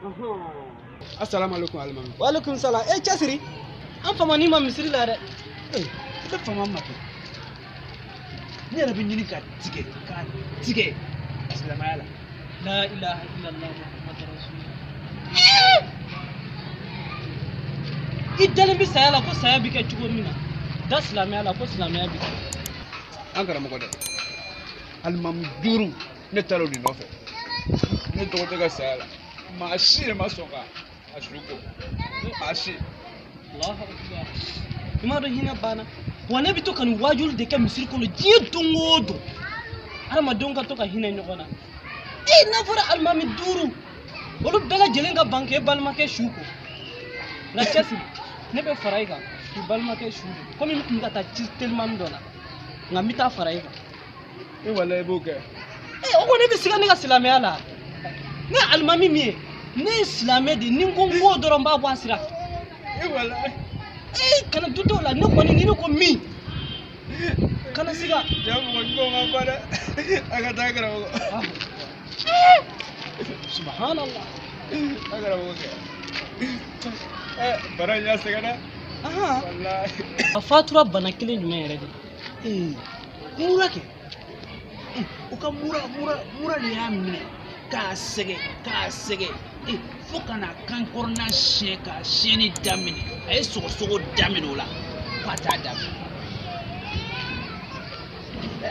Assalamu alaikum almami. Wa alaikum salam. THIESSIRI. An fama ni ma misiri la dɛ. Ita fama ma to. Ni yɛrɛ bɛ ɲini ka tigɛ silamɛya la. La ilaha illallah Muhammadur Rasulullah. I dalen bɛ saya la ko saya bɛ kɛ cogo min na. Da silamɛya la ko silamɛya bɛ kɛ. An karamɔgɔ dɛ. Alimami 5 ne taara o de nɔfɛ. Ne dɔgɔtɔ ka saya la. Maa si de ma sɔn ka a suru ko. Maa si. Allahu akbar. I m'a dɔn hinɛ banna. Wa ne bɛ to ka nin waajuli de kɛ misiri kɔnɔ diɲɛ don o don. Adamadenw ka to ka hinɛ ɲɔgɔn na. N'a fɔra alimami 5 olu bɛɛ lajɛlen ka ban k'e balimakɛ su ko. Nka THIESSIRI ne bɛ fara i kan k'i balimakɛ su ko. Komi n tun bɛ ka taa ci telimani dɔ la nka n bɛ taa fara i kan. E wala i b'o kɛ. O ko ne bɛ siga ne ka silamɛya la. Ne ye alimami min ye ne ye silamɛ de ni n ko n b'o dɔrɔn n b'a bɔ a sira. E wala. Kana to t'o la ne kɔni ni ne ko min kana siga. Ja mɔgɔ jugu ma ba dɛ. A ka taa karamɔgɔ. Subhanallah. A karamɔgɔ kɛ. Bana in y'a sɛgɛn dɛ. Walahi. A fatura bana kelen jumɛn yɛrɛ de. Mura kɛ. O ka mura de y'a minɛ k'a sɛgɛn fo ka na kan kɔrɔna siɲɛ ka siɲɛni daminɛ a ye sɔgɔsɔgɔ daminɛ o la k'a t'a daminɛ.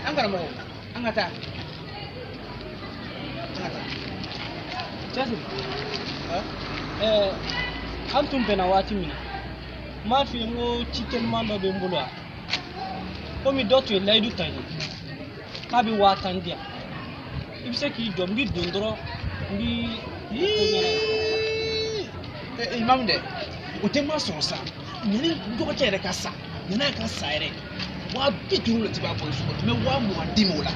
An karamɔgɔ an ka taa. THIESSIRI. An tun bɛnna waati min na n m'a f'i ye n ko ci teliman dɔ bɛ n bolo yan komi dɔ tun ye layidu ta n ye k'a bɛ 10,000 di yan i bɛ se k'i jɔ n bɛ don dɔrɔn n bɛ ko ɲɛna. Imamu dɛ o tɛ ma sɔrɔ sa ɲani dɔgɔcɛ yɛrɛ ka sa ɲana ka sa yɛrɛ 50,000 de b'a bolo so kɔnɔ mɛ 20,000 di ma o la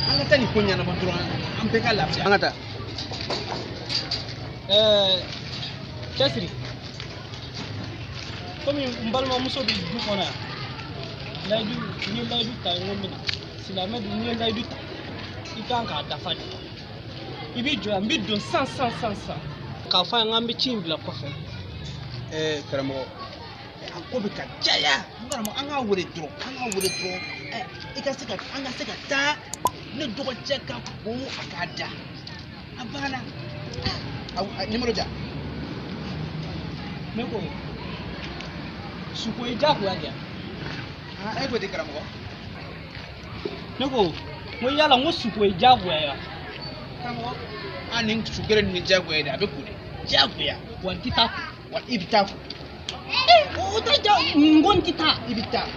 an ka taa nin ko ɲɛnabɔ dɔrɔn an bɛɛ ka lafiya. An ka taa. THIESSIRI komi n balimamuso bɛ du kɔnɔ yan layidu n ye layidu ta n ko min na silamɛ dun n ye layidu ta i kan k'a dafa de i b'i jɔ yan n bɛ don san k'a fɔ an ye n k'an bɛ ci in bila kɔfɛ. Karamɔgɔ a ko bɛ ka caya n karamɔgɔ an k'a wele dɔrɔn i ka se ka an ka se ka taa ne dɔgɔcɛ ka ko a k'a da a banna nimero ja. Ne ko suko ye diyagoya de ye. E ko di karamɔgɔ. Ne ko n ko yala n ko suko ye diyagoya ye. Karamɔgɔ nin su kelen nin diyagoya ye dɛ a bɛ ko de diyagoya. Wa n tɛ taa ko. Wa i bɛ taa ko. O tɛ ja n ko n tɛ taa. I bɛ taa.